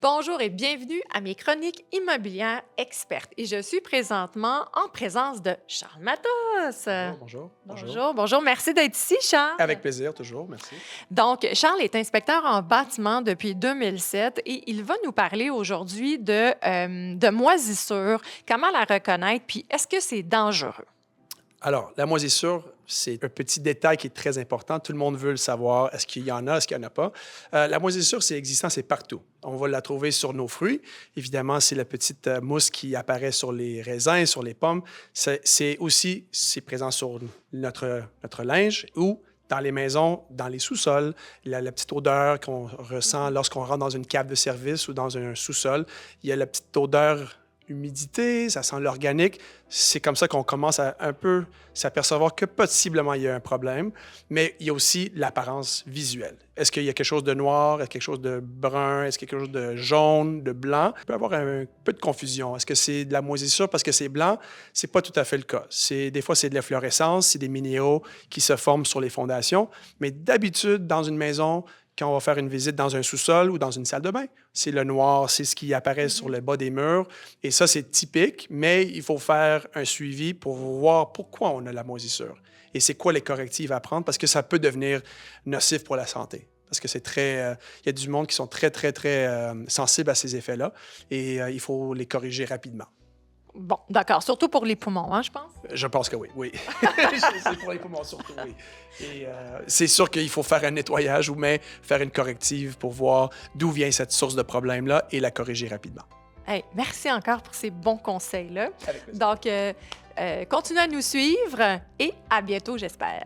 Bonjour et bienvenue à mes chroniques immobilières expertes. Et je suis présentement en présence de Charles Matos. Bonjour, bonjour, bonjour. Bonjour, bonjour, merci d'être ici, Avec Charles. plaisir, toujours, merci. Donc, Charles est inspecteur en bâtiment depuis 2007 et il va nous parler aujourd'hui de moisissure, comment la reconnaître, puis est-ce que c'est dangereux? Alors, la moisissure, c'est un petit détail qui est très important. Tout le monde veut le savoir. Est-ce qu'il y en a, est-ce qu'il n'y en a pas? La moisissure, c'est existant, c'est partout. On va la trouver sur nos fruits. Évidemment, c'est la petite mousse qui apparaît sur les raisins, sur les pommes. C'est présent sur notre linge ou dans les maisons, dans les sous-sols, la petite odeur qu'on ressent lorsqu'on rentre dans une cave de service ou dans un sous-sol. Il y a la petite odeur humidité, ça sent l'organique. C'est comme ça qu'on commence à un peu s'apercevoir que possiblement il y a un problème, mais il y a aussi l'apparence visuelle. Est-ce qu'il y a quelque chose de noir? Est-ce quelque chose de brun? Est-ce quelque chose de jaune, de blanc? Il peut y avoir un peu de confusion. Est-ce que c'est de la moisissure parce que c'est blanc? C'est pas tout à fait le cas. Des fois, c'est de l'efflorescence, c'est des minéraux qui se forment sur les fondations, mais d'habitude, dans une maison, quand on va faire une visite dans un sous-sol ou dans une salle de bain. C'est le noir, c'est ce qui apparaît sur le bas des murs. Et ça, c'est typique, mais il faut faire un suivi pour voir pourquoi on a la moisissure et c'est quoi les correctifs à prendre parce que ça peut devenir nocif pour la santé. Parce que il y a du monde qui sont très, très, très sensibles à ces effets-là et il faut les corriger rapidement. Bon, d'accord, surtout pour les poumons, hein, je pense. Je pense que oui, oui. C'est pour les poumons surtout, oui. Et c'est sûr qu'il faut faire un nettoyage ou mais faire une corrective pour voir d'où vient cette source de problème-là et la corriger rapidement. Hey, merci encore pour ces bons conseils-là. Avec plaisir. Donc, continuez à nous suivre et à bientôt, j'espère.